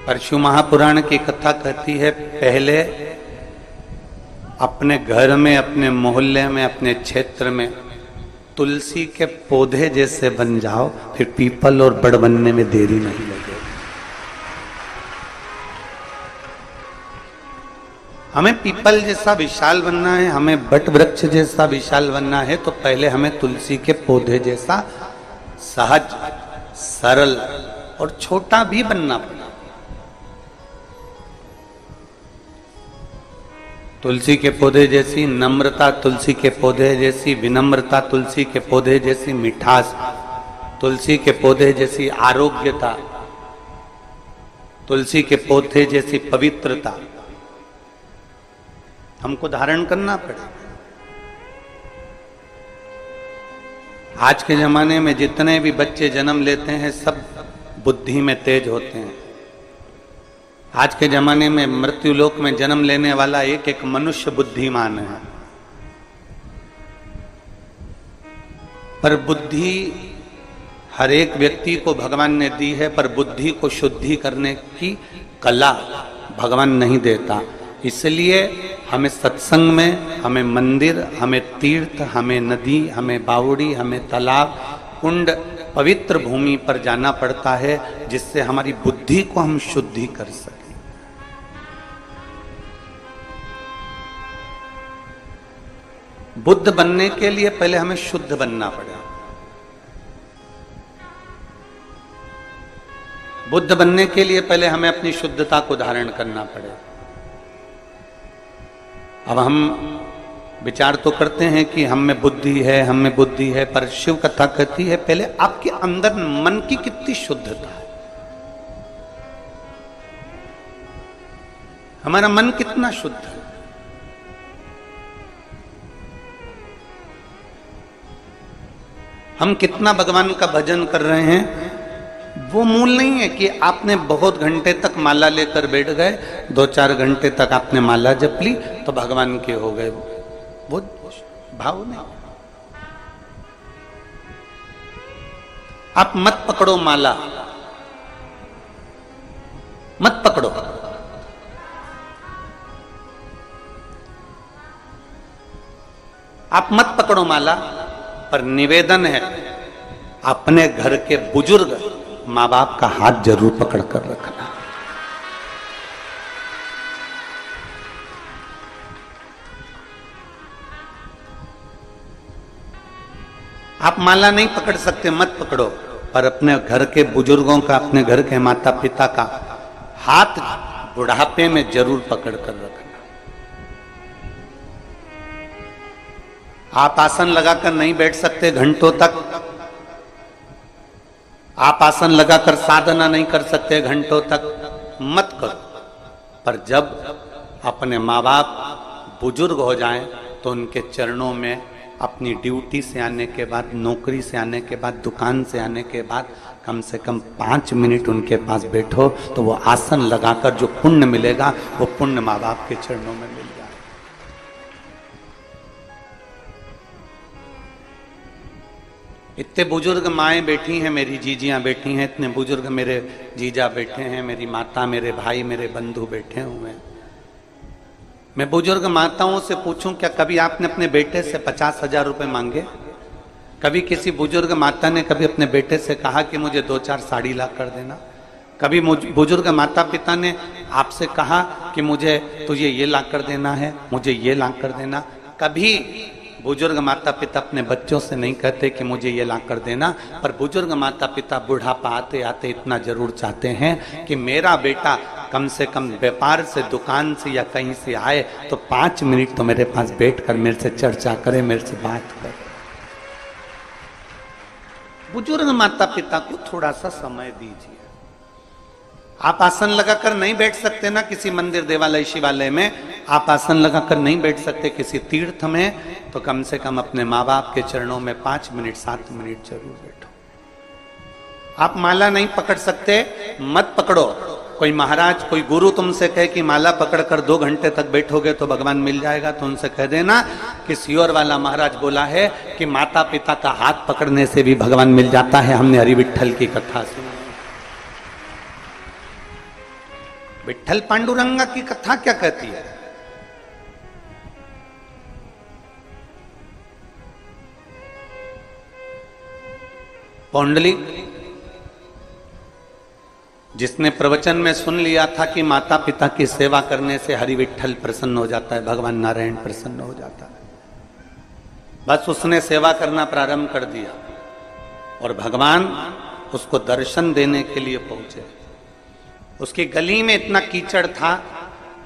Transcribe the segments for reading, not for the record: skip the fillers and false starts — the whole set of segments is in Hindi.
परशु महापुराण की कथा कहती है, पहले अपने घर में, अपने मोहल्ले में, अपने क्षेत्र में तुलसी के पौधे जैसे बन जाओ, फिर पीपल और बड़ बनने में देरी नहीं लगे। हमें पीपल जैसा विशाल बनना है, हमें बट वृक्ष जैसा विशाल बनना है, तो पहले हमें तुलसी के पौधे जैसा सहज, सरल और छोटा भी बनना पड़ा। तुलसी के पौधे जैसी नम्रता, तुलसी के पौधे जैसी विनम्रता, तुलसी के पौधे जैसी मिठास, तुलसी के पौधे जैसी आरोग्यता, तुलसी के पौधे जैसी पवित्रता हमको धारण करना पड़ेगा। आज के जमाने में जितने भी बच्चे जन्म लेते हैं सब बुद्धि में तेज होते हैं। आज के जमाने में मृत्यु लोक में जन्म लेने वाला एक एक मनुष्य बुद्धिमान है, पर बुद्धि हर एक व्यक्ति को भगवान ने दी है, पर बुद्धि को शुद्धि करने की कला भगवान नहीं देता। इसलिए हमें सत्संग में, हमें मंदिर, हमें तीर्थ, हमें नदी, हमें बावड़ी, हमें तालाब, कुंड, पवित्र भूमि पर जाना पड़ता है, जिससे हमारी बुद्धि को हम शुद्धि कर सकें। बुद्ध बनने के लिए पहले हमें शुद्ध बनना पड़ा। बुद्ध बनने के लिए पहले हमें अपनी शुद्धता को धारण करना पड़े। अब हम विचार तो करते हैं कि हम में बुद्धि है, हम में बुद्धि है, पर शिव कथा कहती है पहले आपके अंदर मन की कितनी शुद्धता है, हमारा मन कितना शुद्ध है। हम कितना भगवान का भजन कर रहे हैं, वो मूल नहीं है कि आपने बहुत घंटे तक माला लेकर बैठ गए, 2-4 घंटे तक आपने माला जप ली तो भगवान के हो गए, वो भाव नहीं। आप मत पकड़ो माला, मत पकड़ो। आप मत पकड़ो माला, पर निवेदन है अपने घर के बुजुर्ग माँ बाप का हाथ जरूर पकड़ कर रखना। आप माला नहीं पकड़ सकते, मत पकड़ो, पर अपने घर के बुजुर्गों का, अपने घर के माता पिता का हाथ बुढ़ापे में जरूर पकड़ कर रखना। आप आसन लगाकर नहीं बैठ सकते घंटों तक, आप आसन लगाकर साधना नहीं कर सकते घंटों तक, मत करो। पर जब अपने माँ बाप बुजुर्ग हो जाएं तो उनके चरणों में अपनी ड्यूटी से आने के बाद, नौकरी से आने के बाद, दुकान से आने के बाद कम से कम 5 मिनट उनके पास बैठो, तो वो आसन लगाकर जो पुण्य मिलेगा वो पुण्य माँ बाप के चरणों में मिल जाए। इतने बुजुर्ग माएँ बैठी हैं, मेरी जीजियाँ बैठी हैं, इतने बुजुर्ग मेरे जीजा बैठे हैं, मेरी माता, मेरे भाई, मेरे बंधु बैठे हुए हैं। मैं बुजुर्ग माताओं से पूछूं, क्या कभी आपने अपने बेटे से 50,000 रुपए मांगे? कभी किसी बुजुर्ग माता ने कभी अपने बेटे से कहा कि मुझे 2-4 साड़ी ला कर देना? कभी बुजुर्ग माता पिता ने आपसे कहा कि मुझे तुझे ये ला कर देना है, मुझे ये ला कर देना? कभी बुजुर्ग माता पिता अपने बच्चों से नहीं कहते कि मुझे ये ला कर देना, पर बुजुर्ग माता पिता बुढ़ापा आते आते इतना जरूर चाहते हैं कि मेरा बेटा कम से कम व्यापार से, दुकान से या कहीं से आए तो 5 मिनट तो मेरे पास बैठकर मेरे से चर्चा करे, मेरे से बात करे। बुजुर्ग माता पिता को थोड़ा सा समय दीजिए। आप आसन लगाकर नहीं बैठ सकते ना किसी मंदिर, देवालय, शिवालय में, आप आसन लगाकर नहीं बैठ सकते किसी तीर्थ में, तो कम से कम अपने माँ बाप के चरणों में 5 मिनट 7 मिनट जरूर बैठो। आप माला नहीं पकड़ सकते, मत पकड़ो। कोई महाराज, कोई गुरु तुमसे कहे कि माला पकड़कर 2 घंटे तक बैठोगे तो भगवान मिल जाएगा, तो उनसे कह देना कि सियोर वाला महाराज बोला है कि माता पिता का हाथ पकड़ने से भी भगवान मिल जाता है। हमने हरि विठ्ठल की कथा सुनी। विठल पांडुरंगा की कथा क्या कहती है? पौंडलिक जिसने प्रवचन में सुन लिया था कि माता पिता की सेवा करने से हरि विठल प्रसन्न हो जाता है, भगवान नारायण प्रसन्न हो जाता है, बस उसने सेवा करना प्रारंभ कर दिया और भगवान उसको दर्शन देने के लिए पहुंचे। उसकी गली में इतना कीचड़ था,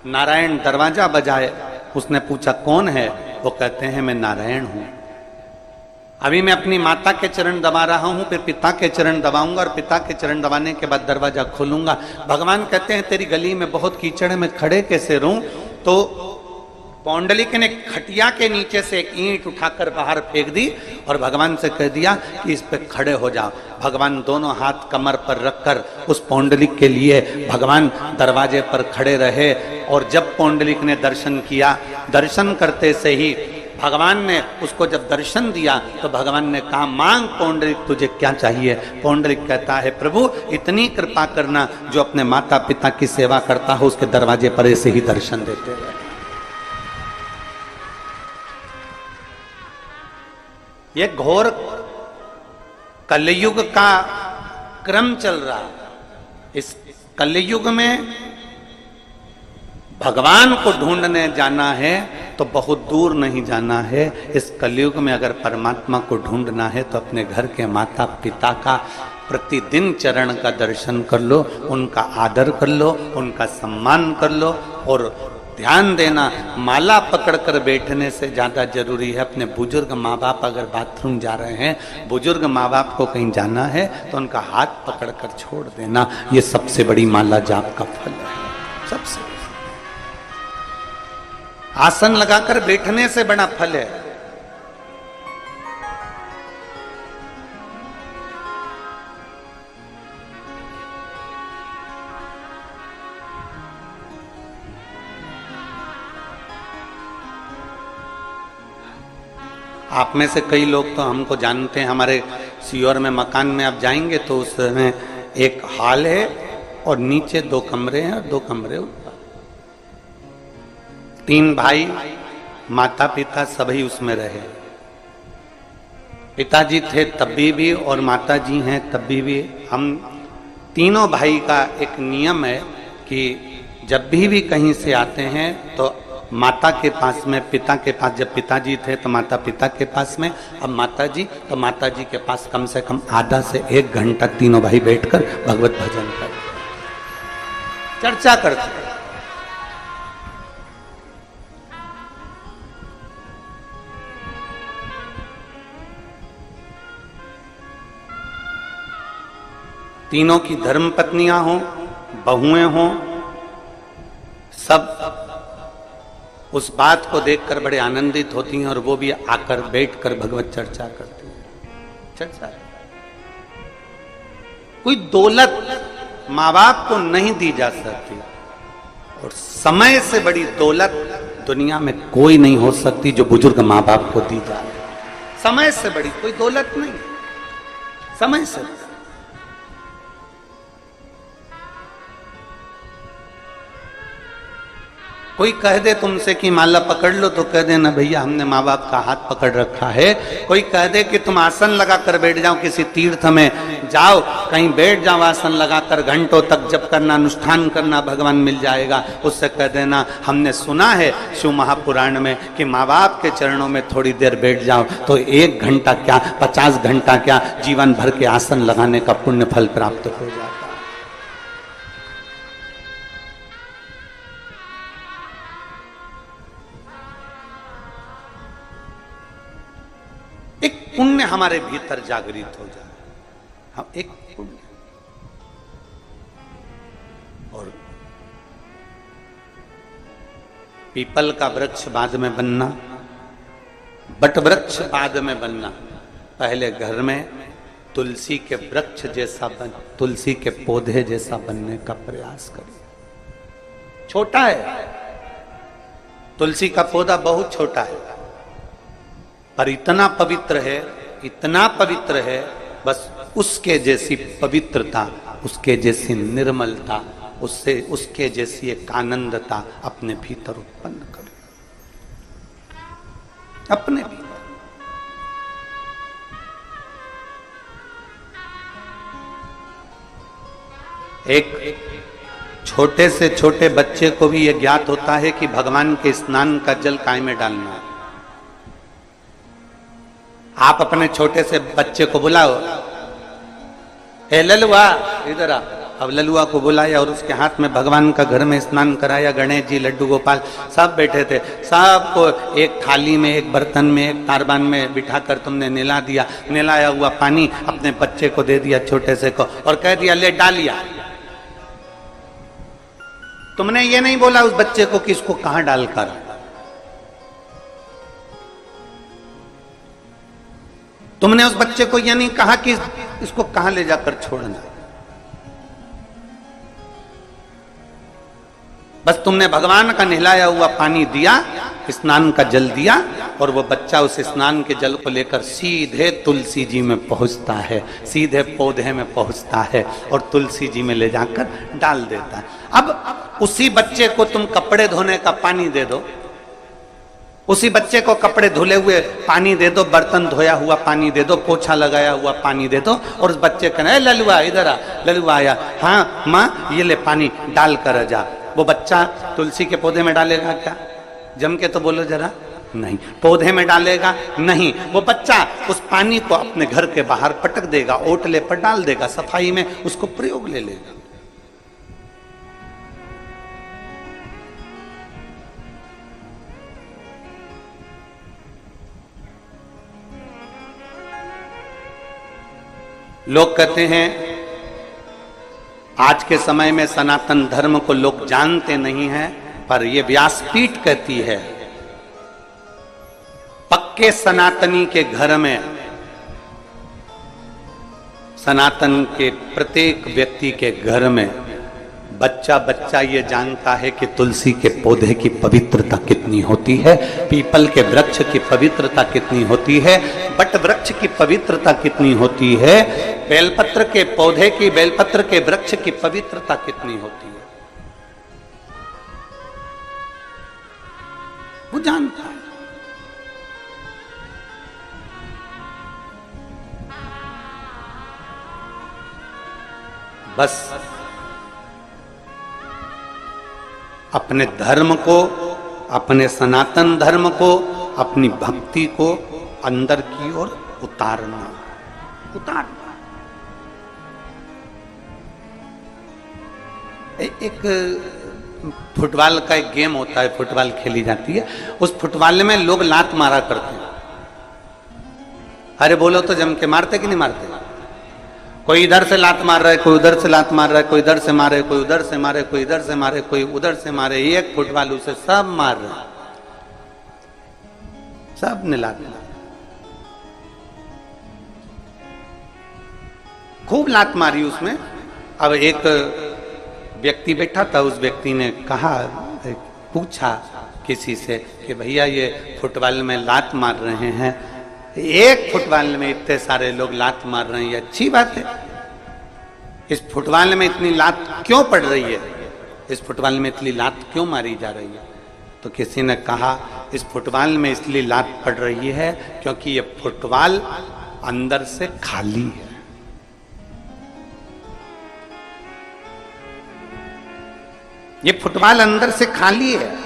नारायण दरवाजा बजाए, उसने पूछा कौन है? वो कहते हैं मैं नारायण हूं। अभी मैं अपनी माता के चरण दबा रहा हूं, फिर पिता के चरण दबाऊंगा और पिता के चरण दबाने के बाद दरवाजा खोलूंगा। भगवान कहते हैं तेरी गली में बहुत कीचड़ है, मैं खड़े कैसे रहूं? तो पौंडलिक ने खटिया के नीचे से एक ईंट उठाकर बाहर फेंक दी और भगवान से कह दिया कि इस पे खड़े हो जाओ। भगवान दोनों हाथ कमर पर रखकर उस पौंडलिक के लिए भगवान दरवाजे पर खड़े रहे। और जब पौंडलिक ने दर्शन किया, दर्शन करते से ही भगवान ने उसको जब दर्शन दिया तो भगवान ने कहा मांग पौंडलिक तुझे क्या चाहिए? पौंडलिक कहता है प्रभु इतनी कृपा करना, जो अपने माता पिता की सेवा करता हो उसके दरवाजे पर ऐसे ही दर्शन देते रहे। ये घोर कलयुग का क्रम चल रहा। इस कलयुग में भगवान को ढूंढने जाना है तो बहुत दूर नहीं जाना है। इस कलयुग में अगर परमात्मा को ढूंढना है तो अपने घर के माता पिता का प्रतिदिन चरण का दर्शन कर लो, उनका आदर कर लो, उनका सम्मान कर लो। और ध्यान देना, माला पकड़कर बैठने से ज्यादा जरूरी है अपने बुजुर्ग माँ बाप अगर बाथरूम जा रहे हैं, बुजुर्ग माँ बाप को कहीं जाना है तो उनका हाथ पकड़कर छोड़ देना, ये सबसे बड़ी माला जाप का फल है। सबसे आसन लगाकर बैठने से बड़ा फल है। आप में से कई लोग तो हमको जानते हैं, हमारे सीहोर में मकान में आप जाएंगे तो उसमें एक हॉल है और नीचे 2 कमरे हैं और 2 कमरे ऊपर। 3 भाई, माता पिता सभी उसमें रहे। पिताजी थे तभी भी और माता जी हैं तभी भी। हम तीनों भाई का एक नियम है कि जब भी कहीं से आते हैं तो माता के पास में, पिता के पास, जब पिताजी थे तो माता पिता के पास में, अब माता जी तो माता जी के पास कम से कम आधा से 1 घंटा तीनों भाई बैठकर भगवत भजन करते, चर्चा करते। तीनों की धर्म पत्नियां हों, बहुएं हों, सब उस बात को देखकर बड़े आनंदित होती हैं और वो भी आकर बैठकर भगवत चर्चा करती हैं। चर्चा कोई दौलत माँ बाप को नहीं दी जा सकती और समय से बड़ी दौलत दुनिया में कोई नहीं हो सकती जो बुजुर्ग माँ बाप को दी जाए। समय से बड़ी कोई दौलत नहीं, समय से। कोई कह दे तुमसे कि माला पकड़ लो तो कह देना भैया हमने माँ बाप का हाथ पकड़ रखा है। कोई कह दे कि तुम आसन लगाकर बैठ जाओ, किसी तीर्थ में जाओ, कहीं बैठ जाओ आसन लगाकर, घंटों तक जप करना, अनुष्ठान करना, भगवान मिल जाएगा, उससे कह देना हमने सुना है शिव महापुराण में कि माँ बाप के चरणों में थोड़ी देर बैठ जाओ तो 1 घंटा क्या 50 घंटा क्या जीवन भर के आसन लगाने का पुण्य फल प्राप्त हो जाता है। एक पुण्य हमारे भीतर जागृत हो जाए, हम एक पुण्य। और पीपल का वृक्ष बाद में बनना, बट वृक्ष बाद में बनना, पहले घर में तुलसी के वृक्ष जैसा बन, तुलसी के पौधे जैसा बनने का प्रयास करिए। छोटा है, तुलसी का पौधा बहुत छोटा है पर इतना पवित्र है, इतना पवित्र है, बस उसके जैसी पवित्रता, उसके जैसी निर्मलता उससे उसके जैसी एक आनंदता अपने भीतर उत्पन्न करो, अपने भीतर। एक छोटे से छोटे बच्चे को भी यह ज्ञात होता है कि भगवान के स्नान का जल काय में डालना है। आप अपने छोटे से बच्चे को बुलाओ, ए ललुआ इधर आ। अब ललुआ को बुलाया और उसके हाथ में भगवान का घर में स्नान कराया। गणेश जी, लड्डू गोपाल सब बैठे थे, सबको एक थाली में, एक बर्तन में, एक तारबान में बिठाकर तुमने नहला दिया। नहलाया हुआ पानी अपने बच्चे को दे दिया, छोटे से को, और कह दिया ले डालिया। तुमने ये नहीं बोला उस बच्चे को कि इसको कहां डालकर, तुमने उस बच्चे को यह नहीं कहा कि इसको कहां ले जाकर छोड़ना। बस तुमने भगवान का नहलाया हुआ पानी दिया, स्नान का जल दिया, और वो बच्चा उस स्नान के जल को लेकर सीधे तुलसी जी में पहुंचता है, सीधे पौधे में पहुंचता है और तुलसी जी में ले जाकर डाल देता है। अब उसी बच्चे को तुम कपड़े धोने का पानी दे दो, उसी बच्चे को कपड़े धुले हुए पानी दे दो, बर्तन धोया हुआ पानी दे दो, पोछा लगाया हुआ पानी दे दो, और उस बच्चे कहना है ललुआ इधर आ। ललुआ आया, हाँ माँ ये ले पानी डाल कर जा। वो बच्चा तुलसी के पौधे में डालेगा क्या? जम के तो बोलो जरा, नहीं। पौधे में डालेगा नहीं, वो बच्चा उस पानी को अपने घर के बाहर पटक देगा, ओटले पर डाल देगा, सफाई में उसको प्रयोग ले लेगा। लोग कहते हैं आज के समय में सनातन धर्म को लोग जानते नहीं हैं, पर यह व्यासपीठ कहती है पक्के सनातनी के घर में, सनातन के प्रत्येक व्यक्ति के घर में बच्चा बच्चा ये जानता है कि तुलसी के पौधे की पवित्रता कितनी होती है, पीपल के वृक्ष की पवित्रता कितनी होती है, बट वृक्ष की पवित्रता कितनी होती है, बेलपत्र के पौधे की, बेलपत्र के वृक्ष की पवित्रता कितनी होती है, वो जानता है। बस अपने धर्म को, अपने सनातन धर्म को, अपनी भक्ति को अंदर की ओर उतारना। एक फुटबॉल का एक गेम होता है, फुटबॉल खेली जाती है, उस फुटबॉल में लोग लात मारा करते हैं। अरे बोलो तो जम के मारते कि नहीं मारते? कोई इधर से लात मार रहा है, कोई उधर से लात मार रहा है, कोई इधर से मारे, कोई उधर से मारे, कोई इधर से मारे, कोई उधर से मारे, एक फुटबॉल उसे सब मार रहे हैं, सब ने लात मारा, खूब लात मारी उसमें। अब एक व्यक्ति बैठा था, उस व्यक्ति ने कहा, पूछा किसी से कि भैया ये फुटबॉल में लात मार रहे हैं, एक फुटबॉल में इतने सारे लोग लात मार रहे हैं, ये अच्छी बात है, इस फुटबॉल में इतनी लात क्यों पड़ रही है, इस फुटबॉल में इतनी लात क्यों मारी जा रही है? तो किसी ने कहा इस फुटबॉल में इसलिए लात पड़ रही है क्योंकि ये फुटबॉल अंदर से खाली है। ये फुटबॉल अंदर से खाली है।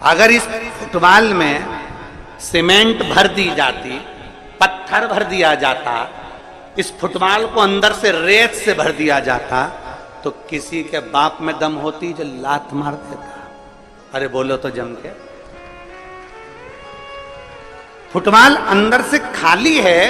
अगर इस फुटबॉल में सीमेंट भर दी जाती, पत्थर भर दिया जाता, इस फुटबॉल को अंदर से रेत से भर दिया जाता, तो किसी के बाप में दम होती जो लात मार देता। अरे बोलो तो जम के। फुटबॉल अंदर से खाली है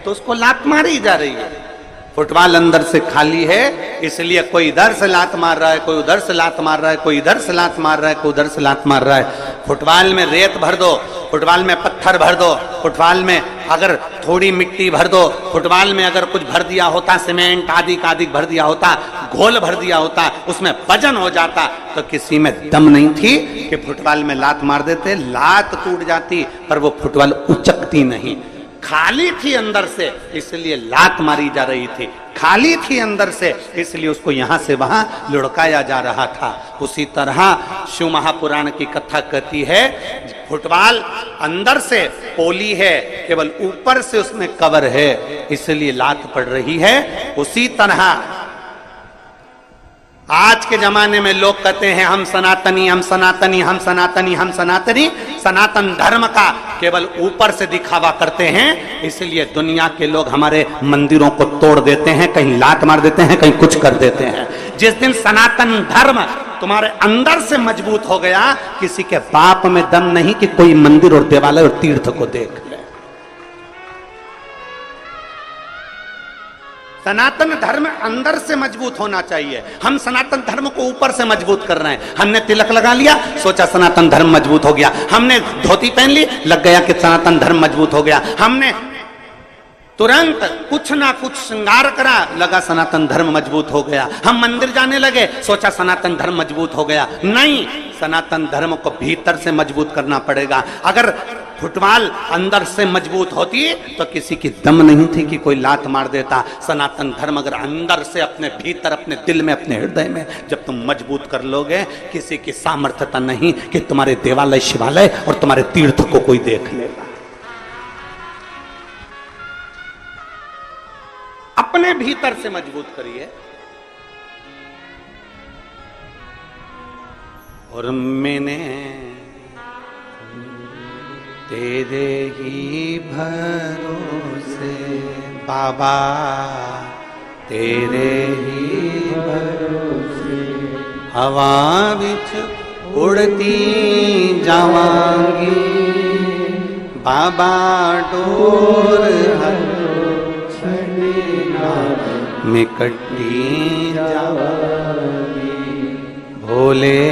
तो उसको लात मारी जा रही है। फुटबॉल अंदर से खाली है इसलिए कोई इधर से लात मार रहा है, कोई उधर से लात मार रहा है, कोई इधर से लात मार रहा है, कोई उधर से लात मार रहा है। फुटबॉल में रेत भर दो, फुटबॉल में पत्थर भर दो, फुटबॉल में अगर थोड़ी मिट्टी भर दो, फुटबॉल में अगर कुछ भर दिया होता, सीमेंट आदि का आदि भर दिया होता, घोल भर दिया होता, उसमें वजन हो जाता, तो किसी में दम नहीं थी कि फुटबॉल में लात मार देते, लात टूट जाती पर वो फुटबॉल उचकती नहीं, खाली थी अंदर से, इसलिए लात मारी जा रही थी। खाली थी अंदर से, इसलिए उसको यहां से वहां लुढ़काया जा रहा था। उसी तरह शिव महापुराण की कथा कहती है, फुटबॉल अंदर से पोली है, केवल ऊपर से उसमें कवर है, इसलिए लात पड़ रही है। उसी तरह आज के जमाने में लोग कहते हैं हम सनातनी, हम सनातनी, हम सनातनी, हम सनातनी। सनातन धर्म का केवल ऊपर से दिखावा करते हैं, इसलिए दुनिया के लोग हमारे मंदिरों को तोड़ देते हैं, कहीं लात मार देते हैं, कहीं कुछ कर देते हैं। जिस दिन सनातन धर्म तुम्हारे अंदर से मजबूत हो गया, किसी के बाप में दम नहीं कि कोई मंदिर और देवालय और तीर्थ को देख ले। सनातन धर्म अंदर से मजबूत होना चाहिए। हम सनातन धर्म को ऊपर से मजबूत कर रहे हैं। हमने तिलक लगा लिया, सोचा सनातन धर्म मजबूत हो गया। हमने धोती पहन ली, लग गया कि सनातन धर्म मजबूत हो गया। हमने तुरंत कुछ ना कुछ श्रृंगार करा, लगा सनातन धर्म मजबूत हो गया। हम मंदिर जाने लगे, सोचा सनातन धर्म मजबूत हो गया। नहीं, सनातन धर्म को भीतर से मजबूत करना पड़ेगा। अगर फुटबॉल अंदर से मजबूत होती तो किसी की दम नहीं थी कि कोई लात मार देता। सनातन धर्म अगर अंदर से अपने भीतर, अपने दिल में, अपने हृदय में जब तुम मजबूत कर लोगे, किसी की सामर्थ्यता नहीं कि तुम्हारे देवालय, शिवालय और तुम्हारे तीर्थ को कोई देख लेगा। अपने भीतर से मजबूत करिए। और मैंने तेरे ही भरोसे बाबा, तेरे ही भरोसे हवा विच उड़ती जावांगी बाबा, डोर में कटी जावांगी भोले,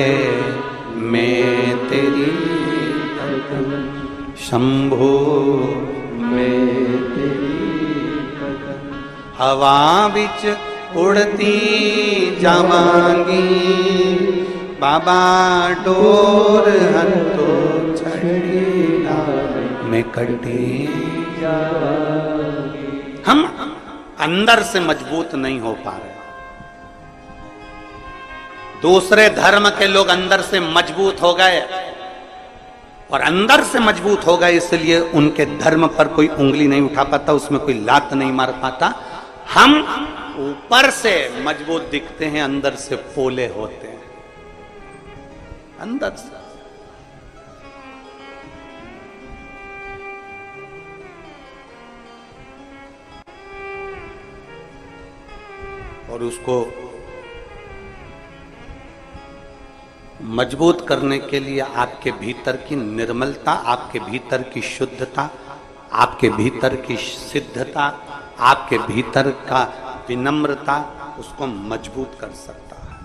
मैं तेरी शंभो, मैं तेरी हवा बिच उड़ती जावांगी बाबा, डोर हर तो छड़ी में कटी जावांगी। हम अंदर से मजबूत नहीं हो पा रहे। दूसरे धर्म के लोग अंदर से मजबूत हो गए और अंदर से मजबूत हो गए, इसलिए उनके धर्म पर कोई उंगली नहीं उठा पाता, उसमें कोई लात नहीं मार पाता। हम ऊपर से मजबूत दिखते हैं, अंदर से पोले होते हैं। अंदर से और उसको मजबूत करने के लिए आपके भीतर की निर्मलता, आपके भीतर की शुद्धता, आपके भीतर की सिद्धता, आपके भीतर का विनम्रता उसको मजबूत कर सकता है।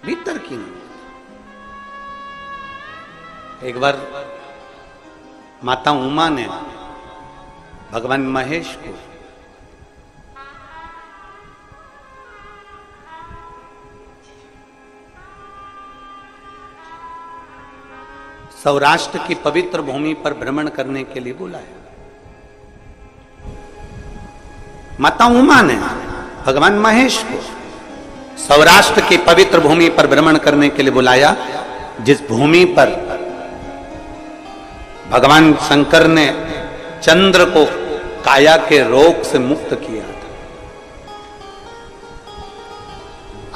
भीतर की नहीं। एक बार माता उमा ने भगवान महेश को सौराष्ट्र की पवित्र भूमि पर भ्रमण करने के लिए बुलाया। माता उमा ने भगवान महेश को सौराष्ट्र की पवित्र भूमि पर भ्रमण करने के लिए बुलाया, जिस भूमि पर भगवान शंकर ने चंद्र को काया के रोग से मुक्त किया था।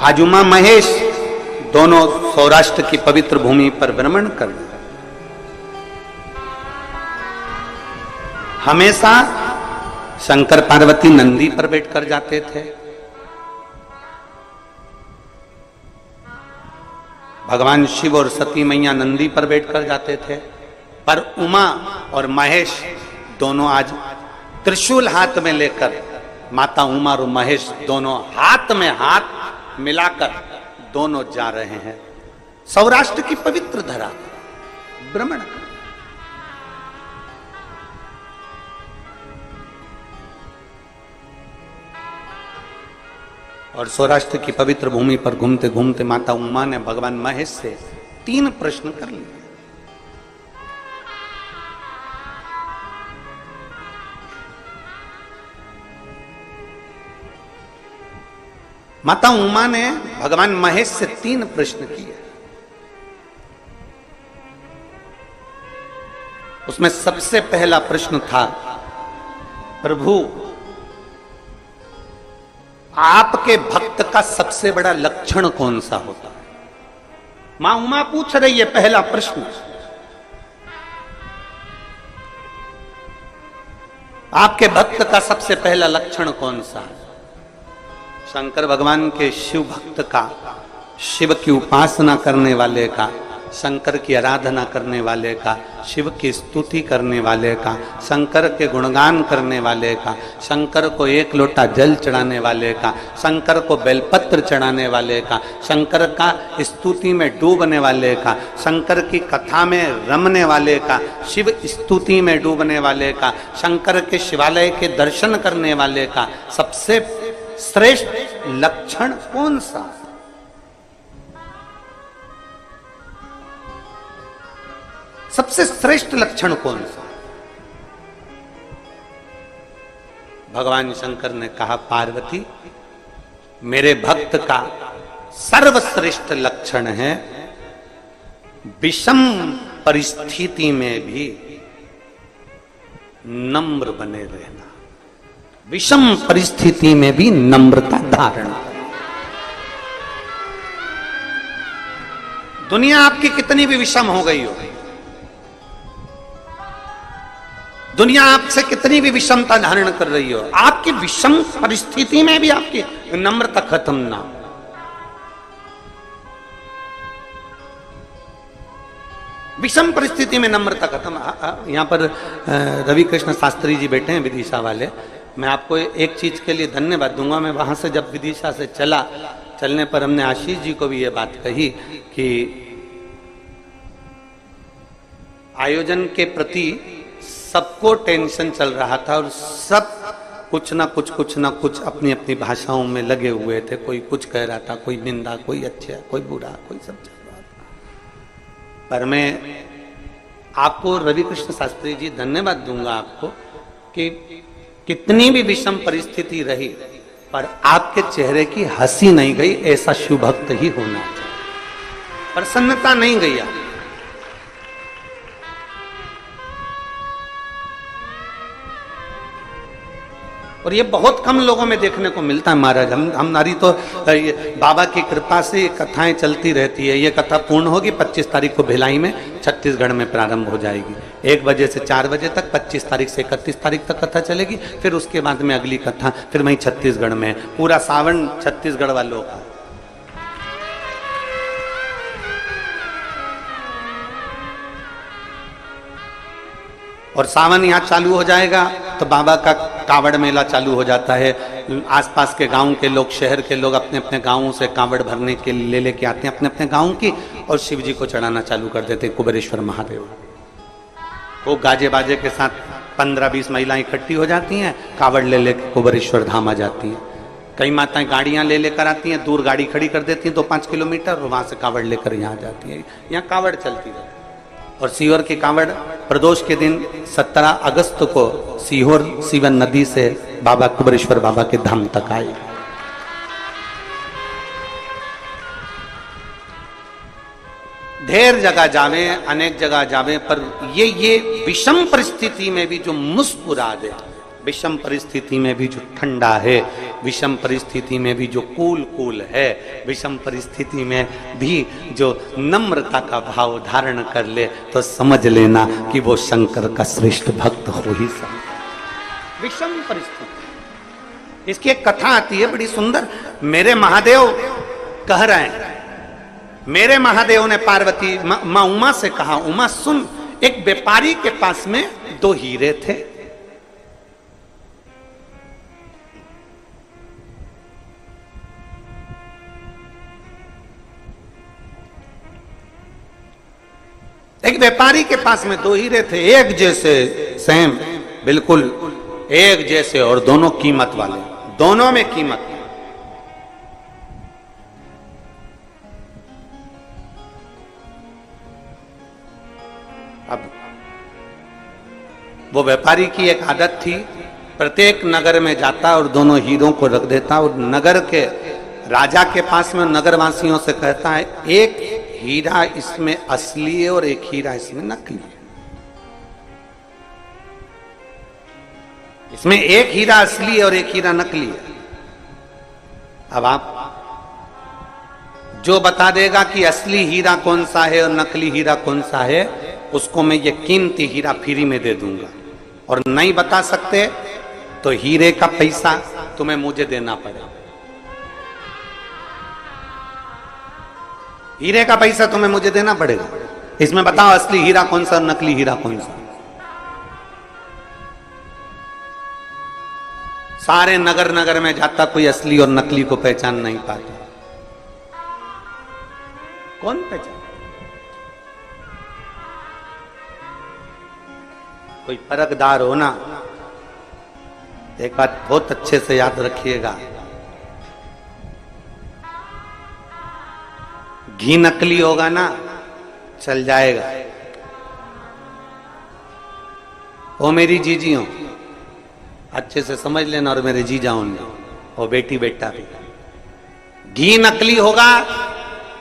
आज उमा महेश दोनों सौराष्ट्र की पवित्र भूमि पर भ्रमण कर रहे। हमेशा शंकर पार्वती नंदी पर बैठकर जाते थे, भगवान शिव और सती मैया नंदी पर बैठकर जाते थे, पर उमा और महेश दोनों आज त्रिशूल हाथ में लेकर, माता उमा और महेश दोनों हाथ में हाथ मिलाकर दोनों जा रहे हैं सौराष्ट्र की पवित्र धरा भ्रमण कर। और सौराष्ट्र की पवित्र भूमि पर घूमते घूमते माता उमा ने भगवान महेश से 3 प्रश्न कर लिए। माता उमा ने भगवान महेश से 3 प्रश्न किए। उसमें सबसे पहला प्रश्न था, प्रभु आपके भक्त का सबसे बड़ा लक्षण कौन सा होता है? मां उमा पूछ रही है पहला प्रश्न, आपके भक्त का सबसे पहला लक्षण कौन सा है? शंकर भगवान के शिव भक्त का, शिव की उपासना करने वाले का, शंकर की आराधना करने वाले का, शिव की स्तुति करने वाले का, शंकर के गुणगान करने वाले का, शंकर को 1 लोटा जल चढ़ाने वाले का, शंकर को बेलपत्र चढ़ाने वाले का, शंकर का स्तुति में डूबने वाले का, शंकर की कथा में रमने वाले का, शिव स्तुति में डूबने वाले का, शंकर के शिवालय के दर्शन करने वाले का सबसे श्रेष्ठ लक्षण कौन सा? सबसे श्रेष्ठ लक्षण कौन सा? भगवान शंकर ने कहा, पार्वती मेरे भक्त का सर्वश्रेष्ठ लक्षण है विषम परिस्थिति में भी नम्र बने रहना, विषम परिस्थिति में भी नम्रता धारण। दुनिया आपकी कितनी भी विषम हो गई हो, दुनिया आपसे कितनी भी विषमता धारण कर रही हो, आपकी विषम परिस्थिति में भी आपकी नम्रता खत्म ना। विषम परिस्थिति में नम्रता खत्म। यहां पर रवि कृष्ण शास्त्री जी बैठे हैं, विदिशा वाले। मैं आपको एक चीज के लिए धन्यवाद दूंगा। मैं वहां से जब विदिशा से चलने पर हमने आशीष जी को भी ये बात कही कि आयोजन के प्रति सबको टेंशन चल रहा था और सब कुछ ना कुछ अपनी अपनी भाषाओं में लगे हुए थे। कोई कुछ कह रहा था, कोई निंदा, कोई अच्छा, कोई बुरा, कोई सब चल रहा था। पर मैं आपको रवि कृष्ण शास्त्री जी धन्यवाद दूंगा आपको कि कितनी भी विषम परिस्थिति रही पर आपके चेहरे की हंसी नहीं गई। ऐसा शिव भक्त ही होना चाहिए। प्रसन्नता नहीं गई आप। और ये बहुत कम लोगों में देखने को मिलता है महाराज। हम नारी तो बाबा की कृपा से कथाएं चलती रहती है। ये कथा पूर्ण होगी 25 तारीख को भिलाई में, छत्तीसगढ़ में प्रारंभ हो जाएगी 1 बजे से 4 बजे तक। 25 तारीख से 31 तारीख तक कथा चलेगी। फिर उसके बाद में अगली कथा फिर वहीं छत्तीसगढ़ में। पूरा सावन छत्तीसगढ़ वालों का। और सावन यहाँ चालू हो जाएगा तो बाबा का कावड़ मेला चालू हो जाता है। आसपास के गांव के लोग, शहर के लोग अपने अपने गांवों से कावड़ भरने के लिए लेके आते हैं अपने अपने गांव की, और शिव जी को चढ़ाना चालू कर देते हैं कुबेरेश्वर महादेव। वो गाजे बाजे के साथ 15-20 महिलाएं इकट्ठी हो जाती हैं, कावड़ ले लेकर कुबेरेश्वर धाम आ जाती हैं। कई माताएं गाड़ियां ले लेकर आती हैं, दूर गाड़ी खड़ी कर देती हैं 2-5 किलोमीटर, और वहां से कावड़ लेकर यहाँ जाती है। यहाँ कावड़ चलती है। और सीहोर की कांवड़ प्रदोष के दिन 17 अगस्त को सीहोर सीवन नदी से बाबा कुबेरेश्वर बाबा के धाम तक आई। ढेर जगह जावे, अनेक जगह जावे, पर ये विषम परिस्थिति में भी जो मुस्कुरा दे, विषम परिस्थिति में भी जो ठंडा है, विषम परिस्थिति में भी जो कूल है, विषम परिस्थिति में भी जो नम्रता का भाव धारण कर ले, तो समझ लेना कि वो शंकर का श्रेष्ठ भक्त हो ही सकता। विषम परिस्थिति। इसकी एक कथा आती है बड़ी सुंदर। मेरे महादेव कह रहे हैं, मेरे महादेव ने पार्वती मां उमा से कहा, उमा सुन, एक व्यापारी के पास में 2 हीरे थे। एक व्यापारी के पास में 2 हीरे थे, एक जैसे, सेम, बिल्कुल एक जैसे, और दोनों कीमत वाले, दोनों में कीमत। अब वो व्यापारी की एक आदत थी, प्रत्येक नगर में जाता और दोनों हीरों को रख देता, और नगर के राजा के पास में नगरवासियों से कहता है, एक हीरा इसमें असली है और एक हीरा इसमें नकली है। इसमें एक हीरा असली है और एक हीरा नकली है। अब आप जो बता देगा कि असली हीरा कौन सा है और नकली हीरा कौन सा है, उसको मैं ये कीमती हीरा फ्री में दे दूंगा। और नहीं बता सकते तो हीरे का पैसा तुम्हें मुझे देना पड़ेगा। हीरे का पैसा तुम्हें मुझे देना पड़ेगा। इसमें बताओ असली हीरा कौन सा और नकली हीरा कौन सा। सारे नगर नगर में जाता, कोई असली और नकली को पहचान नहीं पाता। कौन पहचान? कोई परखदार हो ना। एक बात बहुत अच्छे से याद रखिएगा, घी नकली होगा ना चल जाएगा। वो मेरी जीजी हो, अच्छे से समझ लेना, और मेरे जीजा होंगे, और बेटी बेटा भी। घी नकली होगा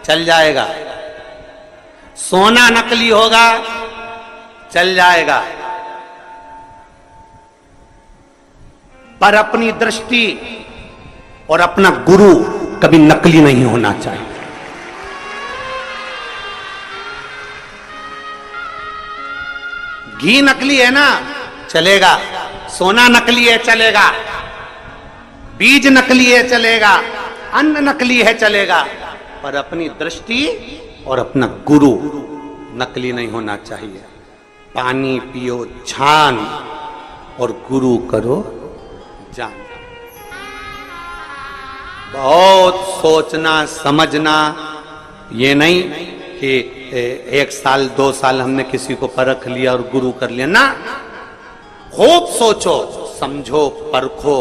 चल जाएगा, सोना नकली होगा चल जाएगा, पर अपनी दृष्टि और अपना गुरु कभी नकली नहीं होना चाहिए। घी नकली है ना चलेगा, सोना नकली है चलेगा, बीज नकली है चलेगा, अन्न नकली है चलेगा, पर अपनी दृष्टि और अपना गुरु नकली नहीं होना चाहिए। पानी पियो छान और गुरु करो जान। बहुत सोचना समझना, ये नहीं कि 1 साल 2 साल हमने किसी को परख लिया और गुरु कर लिया ना। खूब सोचो समझो परखो।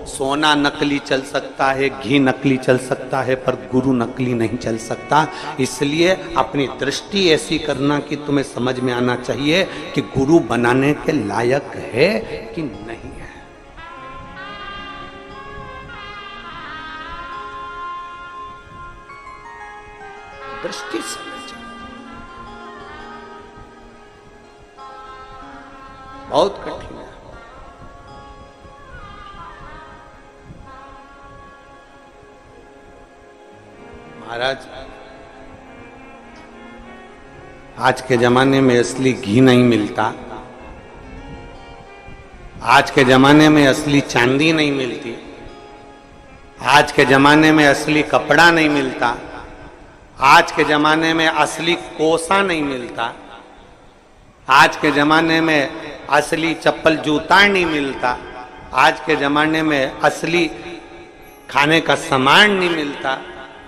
सोना नकली चल सकता है, घी नकली चल सकता है, पर गुरु नकली नहीं चल सकता। इसलिए अपनी दृष्टि ऐसी करना कि तुम्हें समझ में आना चाहिए कि गुरु बनाने के लायक है कि नहीं है। दृष्टि समझ बहुत कठिन है। महाराज, आज के जमाने में असली घी नहीं मिलता, आज के जमाने में असली चांदी नहीं मिलती, आज के जमाने में असली कपड़ा नहीं मिलता, आज के जमाने में असली कोसा नहीं मिलता, आज के जमाने में असली चप्पल जूता नहीं मिलता, आज के जमाने में असली खाने का सामान नहीं मिलता,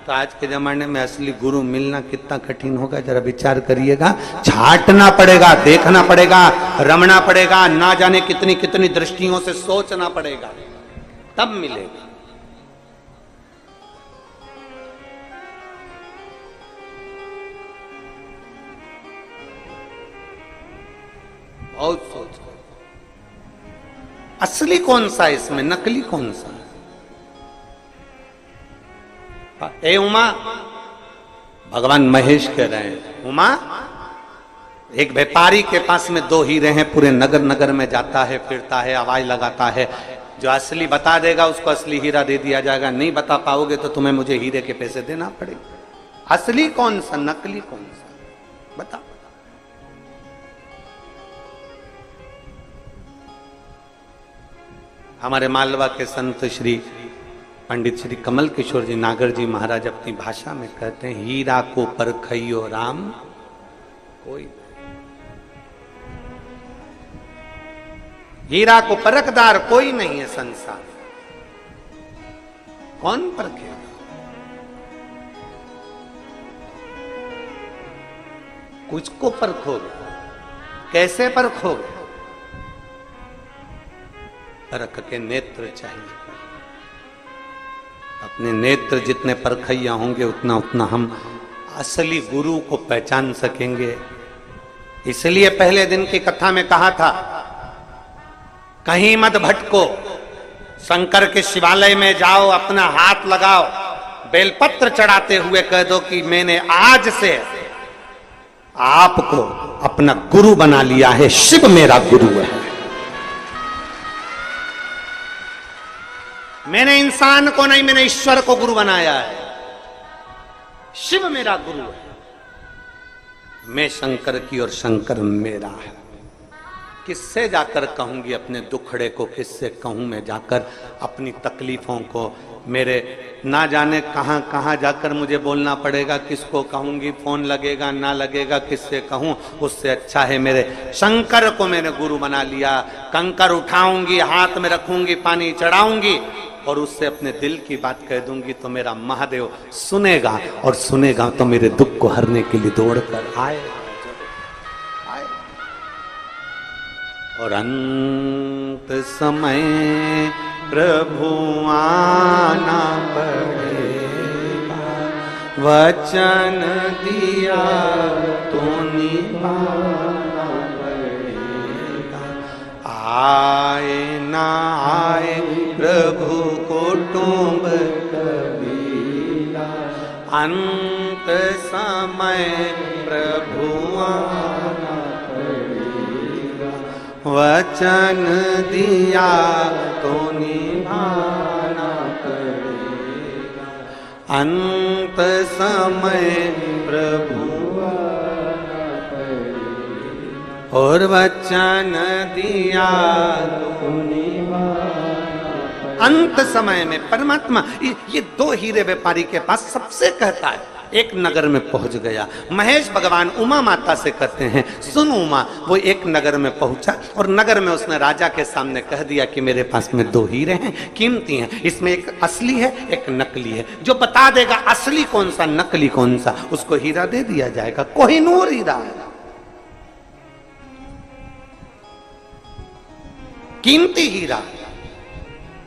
तो आज के जमाने में असली गुरु मिलना कितना कठिन होगा, जरा विचार करिएगा। छांटना पड़ेगा, देखना पड़ेगा, रमना पड़ेगा, ना जाने कितनी कितनी दृष्टियों से सोचना पड़ेगा, तब मिलेगा। बहुत सोच, असली कौन सा इसमें, नकली कौन सा। ए उमा, भगवान महेश कह रहे हैं, उमा एक व्यापारी के पास में 2 हीरे हैं, पूरे नगर नगर में जाता है, फिरता है, आवाज लगाता है, जो असली बता देगा उसको असली हीरा दे दिया जाएगा, नहीं बता पाओगे तो तुम्हें मुझे हीरे के पैसे देना पड़ेगा। असली कौन सा, नकली कौन सा, बता। हमारे मालवा के संत श्री पंडित श्री कमल किशोर जी नागर जी महाराज अपनी भाषा में कहते हैं, हीरा को परखइयो राम कोई, हीरा को परखदार कोई नहीं है संसार। कौन परखेगा? कुछ को परखोगे, कैसे परखोगे? परख के नेत्र चाहिए। अपने नेत्र जितने परखैया होंगे उतना उतना हम असली गुरु को पहचान सकेंगे। इसलिए पहले दिन की कथा में कहा था, कहीं मत भटको, शंकर के शिवालय में जाओ, अपना हाथ लगाओ, बेलपत्र चढ़ाते हुए कह दो कि मैंने आज से आपको अपना गुरु बना लिया है, शिव मेरा गुरु है। मैंने इंसान को नहीं, मैंने ईश्वर को गुरु बनाया है। शिव मेरा गुरु है, मैं शंकर की और शंकर मेरा है। किससे जाकर कहूंगी अपने दुखड़े को, किससे कहूं मैं जाकर अपनी तकलीफों को? मेरे ना जाने कहां कहां जाकर मुझे बोलना पड़ेगा, किसको कहूंगी, फोन लगेगा ना लगेगा, किससे कहूं? उससे अच्छा है मेरे शंकर को मैंने गुरु बना लिया। कंकर उठाऊंगी, हाथ में रखूंगी, पानी चढ़ाऊंगी और उससे अपने दिल की बात कह दूंगी तो मेरा महादेव सुनेगा, और सुनेगा तो मेरे दुख को हरने के लिए दौड़ कर आए। और अंत समय प्रभु आना पड़ेगा, वचन दिया तो निभाना पड़ेगा। आए ना आए प्रभु कुटुंब कबीरा, अंत समय प्रभु आना पड़ेगा, वचन दिया तो निभाना पड़ेगा। अंत समय प्रभु आना पड़ेगा, और वचन दिया तो निभाना पड़ेगा। अंत समय में परमात्मा ये दो हीरे व्यापारी के पास सबसे कहता है। एक नगर में पहुंच गया, महेश भगवान उमा माता से कहते हैं, सुन उमा। वो एक नगर में पहुंचा और नगर में उसने राजा के सामने कह दिया कि मेरे पास में दो हीरे हैं, कीमती हैं, इसमें एक असली है एक नकली है। जो बता देगा असली कौन सा नकली कौन सा, उसको हीरा दे दिया जाएगा। कोहिनूर हीरा है, कीमती हीरा।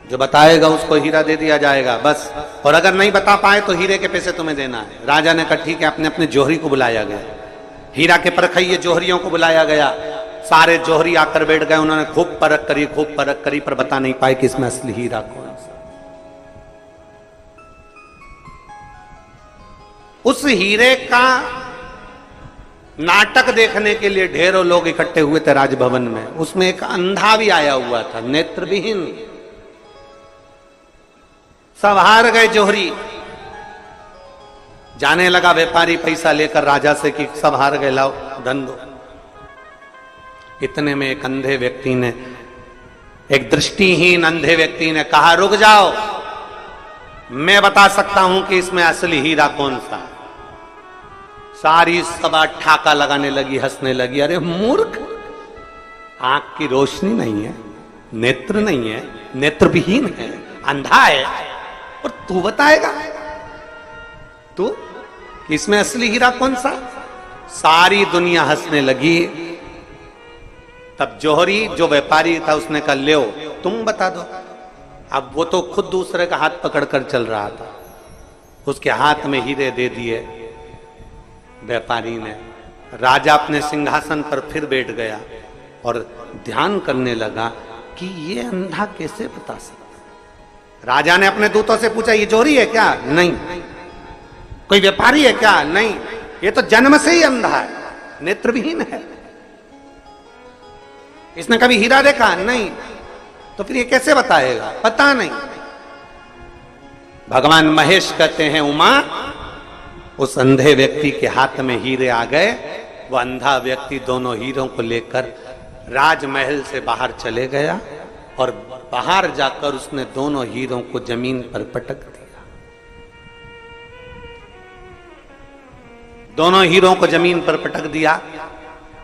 जो बताएगा उसको हीरा दे दिया जाएगा बस। और अगर नहीं बता पाए तो हीरे के पैसे तुम्हें देना है। राजा ने कहा ठीक है। अपने अपने जोहरी को बुलाया गया, हीरा के परखइये जोहरियों को बुलाया गया। सारे जोहरी आकर बैठ गए। उन्होंने खूब परख करी पर बता नहीं पाए कि इसमें असली हीरा कौन सा। उस हीरे का नाटक देखने के लिए ढेरों लोग इकट्ठे हुए थे राजभवन में। उसमें एक अंधा भी आया हुआ था, नेत्रविहीन। सब हार गए जोहरी। जाने लगा व्यापारी पैसा लेकर राजा से कि सब हार गए, लाओ धन दो। इतने में एक अंधे व्यक्ति ने, एक दृष्टिहीन अंधे व्यक्ति ने कहा, रुक जाओ, मैं बता सकता हूं कि इसमें असली हीरा कौन सा है। सारी सभा ठाका लगाने लगी, हंसने लगी। अरे मूर्ख, आंख की रोशनी नहीं है, नेत्र नहीं है, नेत्रविहीन है, अंधा है, और तू बताएगा तू कि इसमें असली हीरा कौन सा? सारी दुनिया हंसने लगी। तब जोहरी जो व्यापारी था उसने कहा, ले तुम बता दो। अब वो तो खुद दूसरे का हाथ पकड़कर चल रहा था। उसके हाथ में हीरे दे दिए व्यापारी ने। राजा अपने सिंहासन पर फिर बैठ गया और ध्यान करने लगा कि ये अंधा कैसे बता सकता। राजा ने अपने दूतों से पूछा, ये जोहरी है क्या? नहीं। कोई व्यापारी है क्या? नहीं। ये तो जन्म से ही अंधा है, नेत्रविहीन है, इसने कभी हीरा देखा? नहीं। तो फिर ये कैसे बताएगा? पता नहीं। भगवान महेश कहते हैं, उमा, उस अंधे व्यक्ति के हाथ में हीरे आ गए। वो अंधा व्यक्ति दोनों हीरों को लेकर राजमहल से बाहर चले गया और बाहर जाकर उसने दोनों हीरों को जमीन पर पटक दिया। दोनों हीरों को जमीन पर पटक दिया।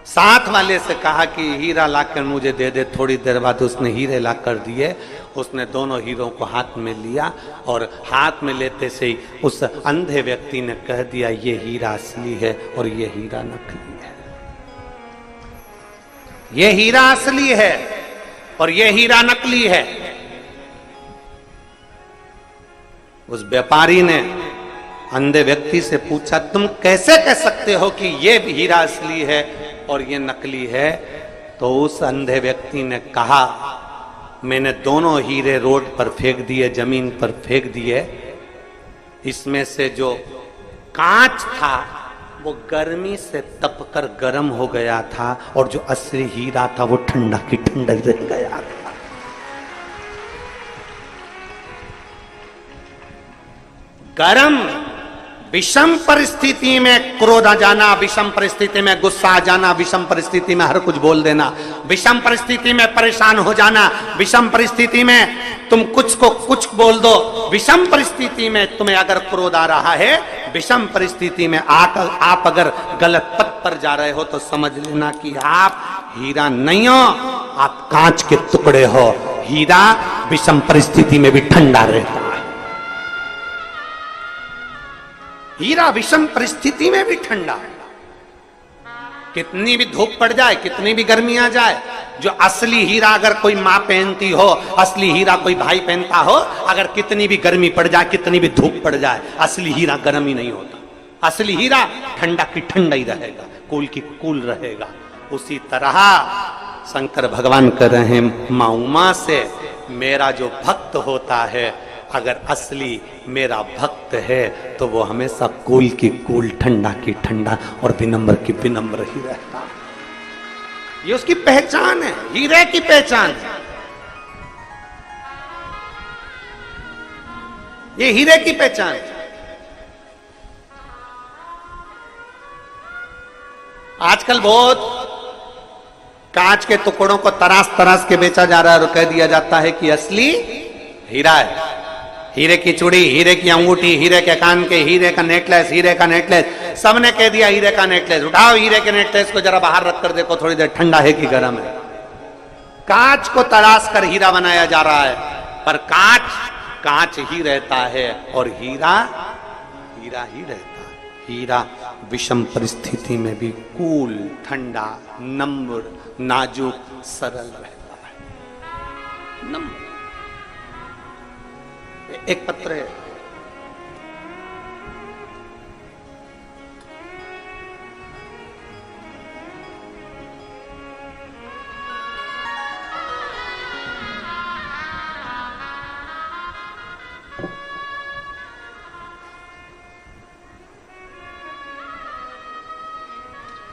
साथ वाले से कहा कि हीरा लाकर मुझे दे दे। थोड़ी देर बाद उसने हीरे लाकर दिए। उसने दोनों हीरों को हाथ में लिया और हाथ में लेते से ही उस अंधे व्यक्ति ने कह दिया, ये हीरा असली है और ये हीरा नकली है। ये हीरा असली है और ये हीरा नकली है। उस व्यापारी ने अंधे व्यक्ति से पूछा, तुम कैसे कह सकते हो कि ये हीरा असली है और ये नकली है? तो उस अंधे व्यक्ति ने कहा, मैंने दोनों हीरे रोड पर फेंक दिए, जमीन पर फेंक दिए। इसमें से जो कांच था वो गर्मी से तपकर गर्म हो गया था, और जो असली हीरा था वो ठंडा की ठंडा रह गया था। गर्म विषम परिस्थिति में क्रोध आ जाना, विषम परिस्थिति में गुस्सा आ जाना, विषम परिस्थिति में हर कुछ बोल देना, विषम परिस्थिति में परेशान हो जाना, विषम परिस्थिति में तुम कुछ को कुछ बोल दो, विषम परिस्थिति में तुम्हें अगर क्रोध आ रहा है, विषम परिस्थिति में आप अगर गलत पथ पर जा रहे हो तो समझ लेना कि आप हीरा नहीं हो, आप कांच के टुकड़े हो। हीरा विषम परिस्थिति में भी ठंडा रहता है। हीरा विषम परिस्थिति में भी ठंडा है। कितनी भी धूप पड़ जाए, कितनी भी गर्मी आ जाए, जो असली हीरा अगर कोई माँ पहनती हो, असली हीरा कोई भाई पहनता हो, अगर कितनी भी गर्मी पड़ जाए, कितनी भी धूप पड़ जाए, असली हीरा गर्म ही नहीं होता। असली हीरा ठंडा की ठंडा ही रहेगा, कूल की कूल रहेगा। उसी तरह शंकर भगवान कह रहे हैं, माँ उमा से मेरा जो भक्त होता है, अगर असली मेरा भक्त है तो वो हमेशा कूल की कूल, ठंडा की ठंडा और विनम्र की विनम्र ही रहता है। ये उसकी पहचान है, हीरे की पहचान है। ये हीरे की पहचान है। आजकल बहुत कांच के टुकड़ों को तराश तराश के बेचा जा रहा है और कह दिया जाता है कि असली हीरा है। हीरे की चूड़ी, हीरे की अंगूठी, हीरे के कान के, हीरे का नेकलेस, हीरे का नेकलेस, सबने कह दिया हीरे का नेकलेस। उठाओ हीरे के नेकलेस को जरा बाहर रख कर देखो थोड़ी देर, ठंडा है कि गर्म है। कांच को तराश कर हीरा बनाया जा रहा है, पर कांच कांच ही रहता है और हीरा हीरा ही रहता है। हीरा विषम परिस्थिति में भी कूल, ठंडा, नम्र, नाजुक, सरल रहता है। नम्र। एक पत्र है,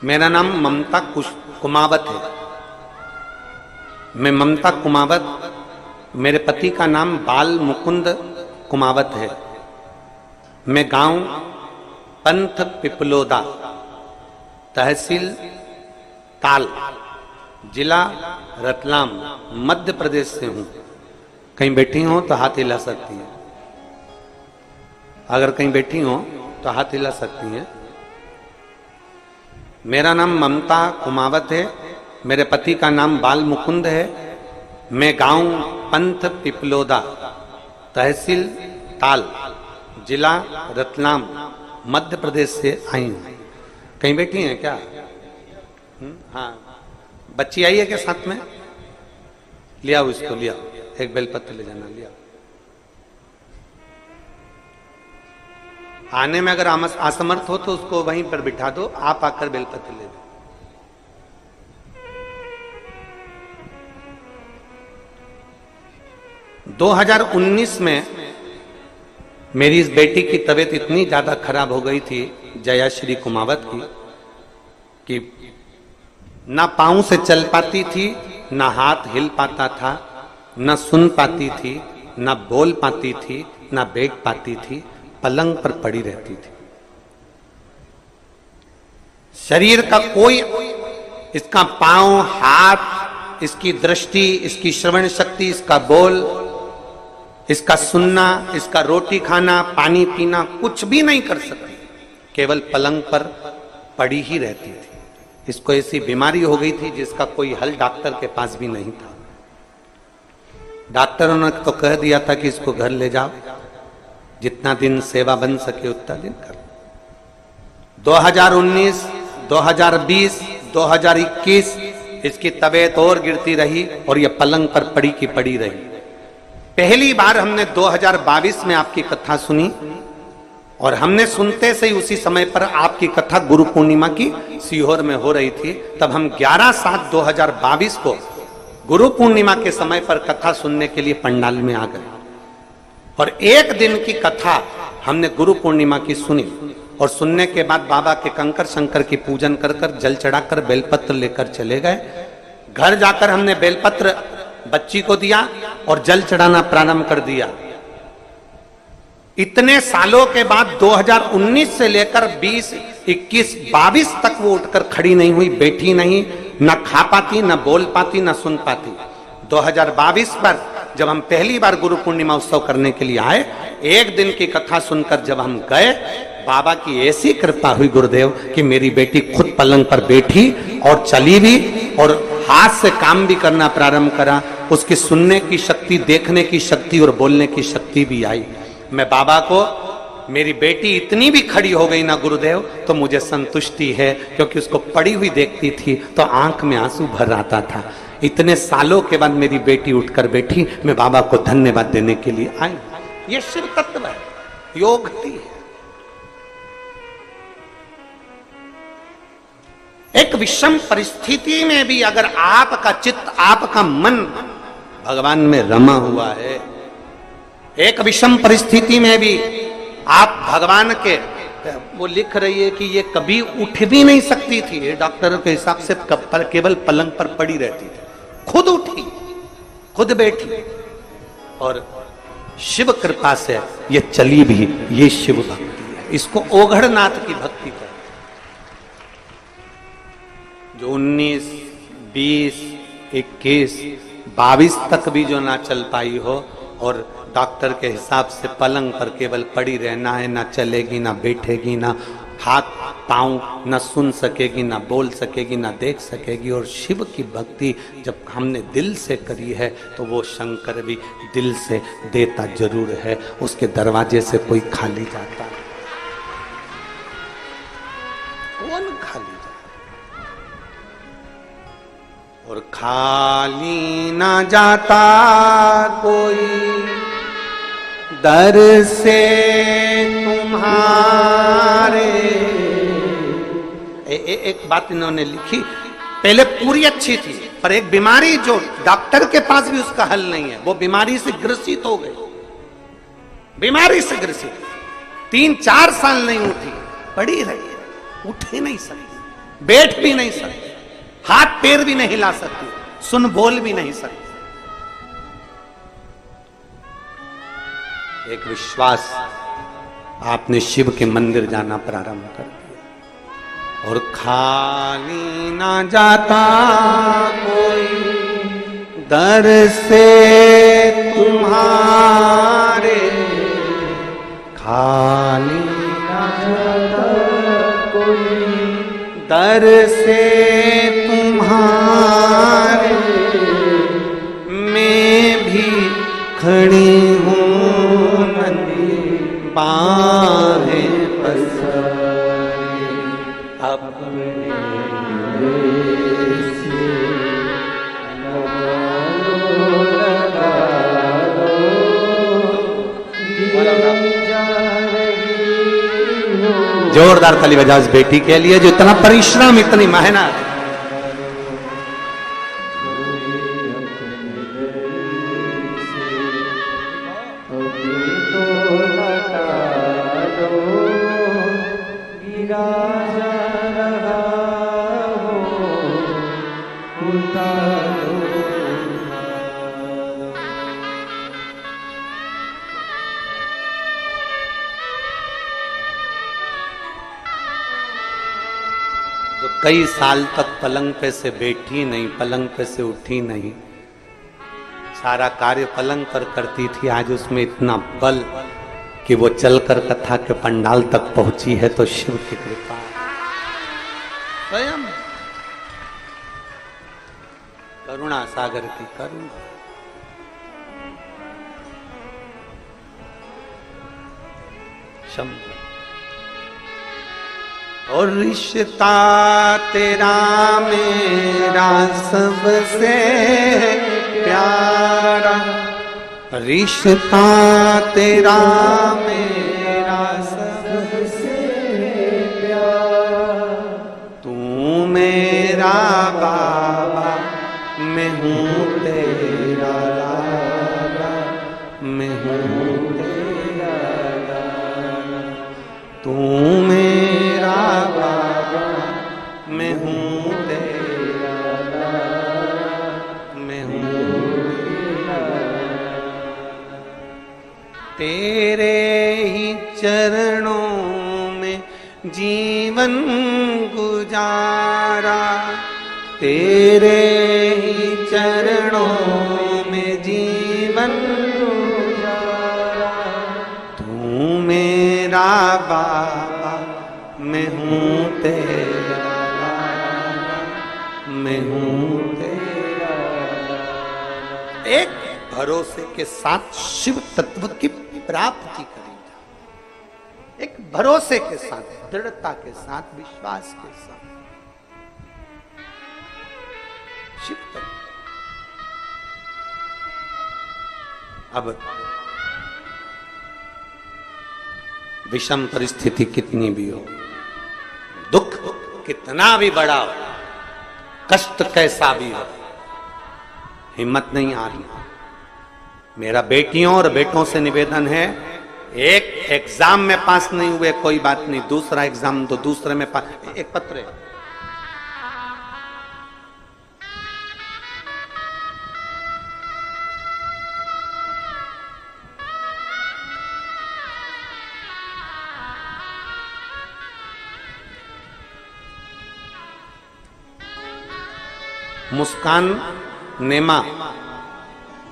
मेरा नाम ममता कुमावत है। मैं ममता कुमावत, मेरे पति का नाम बाल मुकुंद कुमावत है। मैं गांव पंथ पिपलोदा, तहसील ताल, जिला रतलाम, मध्य प्रदेश से हूं। कहीं बैठी हो तो हाथ हिला सकती हैं। अगर कहीं बैठी हो तो हाथ हिला सकती हैं। मेरा नाम ममता कुमावत है, मेरे पति का नाम बाल मुकुंद है। मैं गांव पंथ पिपलोदा, तहसील ताल, जिला रतलाम, मध्य प्रदेश से आई हूं। कहीं बैठी हैं क्या? हाँ, बच्ची आई है क्या साथ में? लिया उसको, लिया एक बेलपत्र ले जाना, लिया। आने में अगर असमर्थ हो तो उसको वहीं पर बिठा दो, आप आकर बेलपत्र ले दो। – 2019 में मेरी इस बेटी की तबीयत इतनी ज्यादा खराब हो गई थी, जयाश्री कुमावत की, कि ना पांव से चल पाती थी, ना हाथ हिल पाता था, ना सुन पाती थी, ना बोल पाती थी, ना बैठ पाती थी, पलंग पर पड़ी रहती थी। शरीर का कोई, इसका पांव, हाथ, इसकी दृष्टि, इसकी श्रवण शक्ति, इसका बोल, इसका सुनना, इसका रोटी खाना, पानी पीना, कुछ भी नहीं कर सकती, केवल पलंग पर पड़ी ही रहती थी। इसको ऐसी बीमारी हो गई थी जिसका कोई हल डॉक्टर के पास भी नहीं था। डॉक्टरों ने तो कह दिया था कि इसको घर ले जाओ, जितना दिन सेवा बन सके उतना दिन कर। 2019, 2020, 2021 इसकी तबीयत और गिरती रही और यह पलंग पर पड़ी की पड़ी रही। पहली बार हमने 2022 में आपकी कथा सुनी और हमने सुनते से ही उसी समय पर आपकी कथा गुरु पूर्णिमा की सीहोर में हो रही थी। तब हम 11/7/2022 को गुरु पूर्णिमा के समय पर कथा सुनने के लिए पंडाल में आ गए और एक दिन की कथा हमने गुरु पूर्णिमा की सुनी और सुनने के बाद बाबा के कंकर शंकर की पूजन कर कर जल चढ़ाकर बेलपत्र लेकर चले गए। घर जाकर हमने बेलपत्र बच्ची को दिया और जल चढ़ाना प्रारंभ कर दिया। इतने सालों के बाद 2019 से लेकर 20, 21, 22 तक वो उठकर खड़ी नहीं हुई, बैठी नहीं, न खा पाती, न बोल पाती, न सुन पाती। 2022 पर जब हम पहली बार गुरु पूर्णिमा उत्सव करने के लिए आए, एक दिन की कथा सुनकर जब हम गए, बाबा की ऐसी कृपा हुई गुरुदेव कि मेरी बेटी खुद पलंग पर बैठी और चली भी और हाथ से काम भी करना प्रारंभ करा। उसकी सुनने की शक्ति, देखने की शक्ति और बोलने की शक्ति भी आई। मैं बाबा को, मेरी बेटी इतनी भी खड़ी हो गई ना गुरुदेव तो मुझे संतुष्टि है, क्योंकि उसको पड़ी हुई देखती थी तो आंख में आंसू भर आता था। इतने सालों के बाद मेरी बेटी उठकर बैठी, मैं बाबा को धन्यवाद देने के लिए आई। ये शिव तत्व है, योग है। एक विषम परिस्थिति में भी अगर आपका चित्त, आपका मन भगवान में रमा हुआ है, एक विषम परिस्थिति में भी आप भगवान के, वो लिख रही है कि ये कभी उठ भी नहीं सकती थी, डॉक्टरों के हिसाब से केवल पलंग पर पड़ी रहती थी, खुद उठी, खुद बैठी और शिव कृपा से ये चली भी। ये शिव भक्ति है, इसको ओघड़नाथ की भक्ति कहते हैं। जो 19, 20, 21, 22 तक भी जो ना चल पाई हो और डॉक्टर के हिसाब से पलंग पर केवल पड़ी रहना है, ना चलेगी, ना बैठेगी, ना हाथ पांव ना सुन सकेगी, ना बोल सकेगी, ना देख सकेगी। और शिव की भक्ति जब हमने दिल से करी है तो वो शंकर भी दिल से देता जरूर है, उसके दरवाजे से कोई खाली जाता है, कौन खाली जाता और खाली ना जाता कोई दर से तुम्हारे। एक बात इन्होंने लिखी, पहले पूरी अच्छी थी पर एक बीमारी जो डॉक्टर के पास भी उसका हल नहीं है, वो बीमारी से ग्रसित हो गई, बीमारी से ग्रसित 3-4 साल नहीं उठी, पड़ी रही, उठ ही नहीं सकती, बैठ भी नहीं सकती, हाथ पैर भी नहीं हिला सकती, सुन बोल भी नहीं सकती। एक विश्वास, आपने शिव के मंदिर जाना प्रारंभ कर दिया और खाली ना जाता कोई दर से तुम्हारे, खाली ना जाता कोई दर से तुम्हारे, मैं भी खड़ी हूँ बाहें पसारे अपने से जोरदार ताली बजाओ इस बेटी के लिए जो इतना परिश्रम, इतनी मेहनत। कई साल तक पलंग पे से बैठी नहीं, पलंग पे से उठी नहीं, सारा कार्य पलंग पर करती थी, आज उसमें इतना बल कि वो चलकर कथा के पंडाल तक पहुंची है, तो शिव की कृपा स्वयं करुणा सागर की करुणा। शंभु और रिश्ता तेरा मेरा सबसे प्यारा, रिश्ता तेरा मेरा सबसे प्यारा, तू मेरा बाबा मैं हूँ तेरा लाला, मैं हूँ तेरा लाला। तेरे ही चरणों में जीवन गुजारा, तेरे ही चरणों में जीवन गुजारा। तू मेरा बाबा, मैं हूँ तेरा लाला, मैं हूँ तेरा लाला। एक भरोसे के साथ शिव तत्व की प्राप्ति करेगा, एक भरोसे के साथ, दृढ़ता के साथ, विश्वास के साथ शिव तत्व। अब विषम परिस्थिति कितनी भी हो, दुख कितना भी बड़ा हो, कष्ट कैसा भी हो, हिम्मत नहीं हारनी। मेरा बेटियों और बेटों से निवेदन है, एक एग्जाम में पास नहीं हुए कोई बात नहीं, दूसरा एग्जाम तो दूसरे में पास। एक पत्र है, मुस्कान नेमा,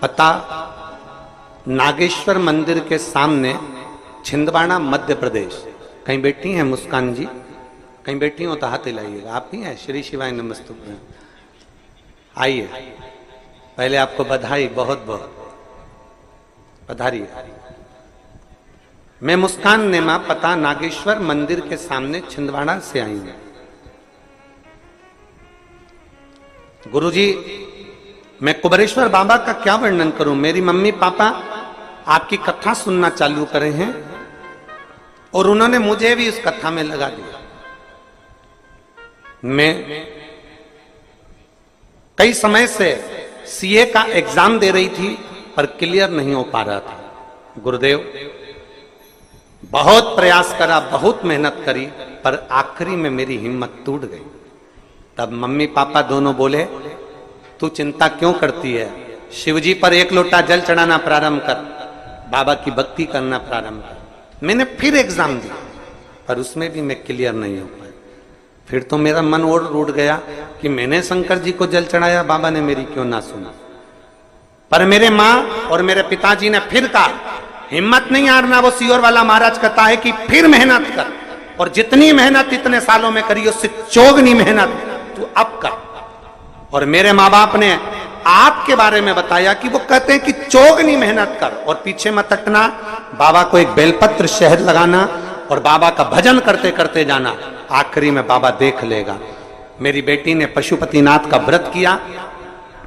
पता नागेश्वर मंदिर के सामने, छिंदवाड़ा, मध्य प्रदेश। कहीं बैठी हैं मुस्कान जी? कहीं बैठी हो तो हाथ हिलाइएगा। आप ही हैं? श्री शिवाय नमस्तुभ्यं। आइए, पहले आपको बधाई, बहुत बहुत पधारिए। मैं मुस्कान नेमा, पता नागेश्वर मंदिर के सामने, छिंदवाड़ा से आई हूं। गुरुजी, मैं कुबेरेश्वर बाबा का क्या वर्णन करूं। मेरी मम्मी पापा आपकी कथा सुनना चालू करे हैं और उन्होंने मुझे भी इस कथा में लगा दिया। मैं कई समय से सीए का एग्जाम दे रही थी पर क्लियर नहीं हो पा रहा था। गुरुदेव, बहुत प्रयास करा, बहुत मेहनत करी, पर आखिरी में मेरी हिम्मत टूट गई। तब मम्मी पापा दोनों बोले, तू चिंता क्यों करती है, शिवजी पर एक लोटा जल चढ़ाना प्रारंभ कर, बाबा की भक्ति करना प्रारंभ कर। मैंने फिर एग्जाम दिया पर उसमें भी मैं क्लियर नहीं हो पाया। फिर तो मेरा मन और रूठ गया कि मैंने शंकर जी को जल चढ़ाया, बाबा ने मेरी क्यों ना सुना। पर मेरे माँ और मेरे पिताजी ने फिर कहा, हिम्मत नहीं हारना। वो सीहोर वाला महाराज कहता है कि फिर मेहनत कर, और जितनी मेहनत इतने सालों में करी उससे चौगनी मेहनत तू अब कर। और मेरे माँ बाप ने आपके बारे में बताया कि वो कहते हैं कि चौगनी मेहनत कर और पीछे मत हटना, बाबा को एक बेलपत्र शहद लगाना और बाबा का भजन करते करते जाना, आखिरी में बाबा देख लेगा। मेरी बेटी ने पशुपतिनाथ का व्रत किया,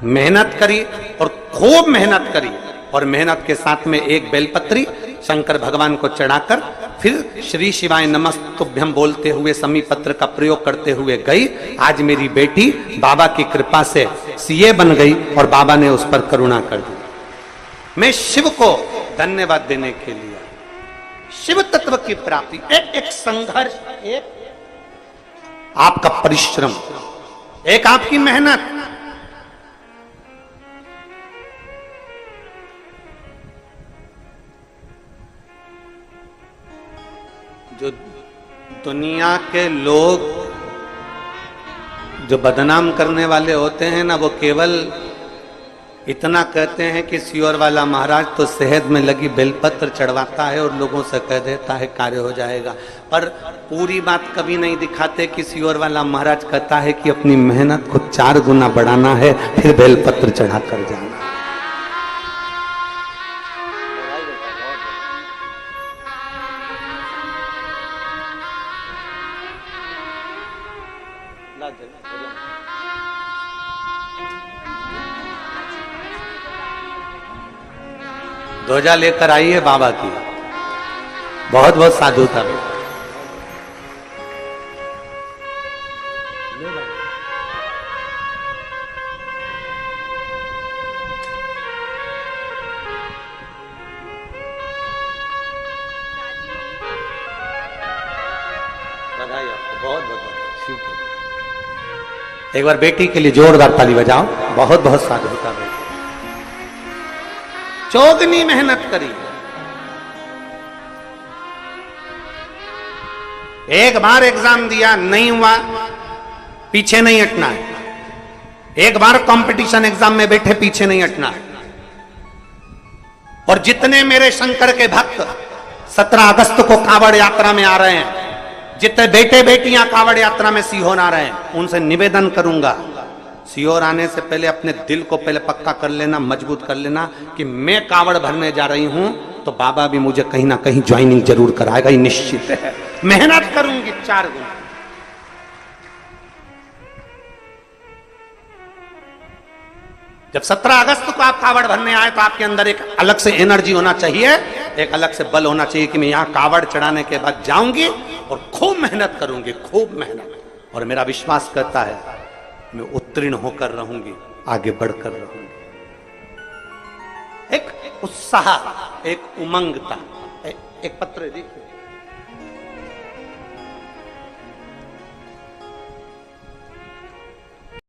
मेहनत करी और खूब मेहनत करी, और मेहनत के साथ में एक बेलपत्री शंकर भगवान को चढ़ाकर फिर श्री शिवाय नमस्तुभ्यं बोलते हुए समीपत्र का प्रयोग करते हुए गई। आज मेरी बेटी बाबा की कृपा से सीए बन गई और बाबा ने उस पर करुणा कर दी। मैं शिव को धन्यवाद देने के लिए, शिव तत्व की प्राप्ति, एक संघर्ष, एक आपका परिश्रम, एक आपकी मेहनत, जो दुनिया के लोग जो बदनाम करने वाले होते हैं ना, वो केवल इतना कहते हैं कि सीहोर वाला महाराज तो शहद में लगी बेलपत्र चढ़वाता है और लोगों से कह देता है कार्य हो जाएगा, पर पूरी बात कभी नहीं दिखाते कि सीहोर वाला महाराज कहता है कि अपनी मेहनत को 4 गुना बढ़ाना है, फिर बेलपत्र चढ़ा कर जाना। ध्वजा लेकर आइए बाबा की, बहुत बहुत साधुता। बधाई आपको, बहुत बहुत शिव। एक बार बेटी के लिए जोरदार ताली बजाओ, बहुत बहुत साधुता। चौगनी मेहनत करी, एक बार एग्जाम दिया नहीं हुआ, पीछे नहीं हटना है। एक बार कंपटीशन एग्जाम में बैठे, पीछे नहीं हटना है। और जितने मेरे शंकर के भक्त 17 अगस्त को कांवड़ यात्रा में आ रहे हैं, जितने बेटे बेटियां कांवड़ यात्रा में सीहोर आ रहे हैं, उनसे निवेदन करूंगा, सीहोर आने से पहले अपने दिल को पहले पक्का कर लेना, मजबूत कर लेना कि मैं कांवड़ भरने जा रही हूं तो बाबा भी मुझे कहीं ना कहीं ज्वाइनिंग जरूर कराएगा, ये निश्चित है। मेहनत करूंगी 4 गुना। जब 17 अगस्त को आप कावड़ भरने आए तो आपके अंदर एक अलग से एनर्जी होना चाहिए, एक अलग से बल होना चाहिए कि मैं यहां कावड़ चढ़ाने के बाद जाऊंगी और खूब मेहनत करूंगी, खूब मेहनत। और मेरा विश्वास करता है मैं उत्तीर्ण होकर रहूंगी, आगे बढ़कर रहूंगी। एक उत्साह, एक उमंगता, एक पत्र देखिए।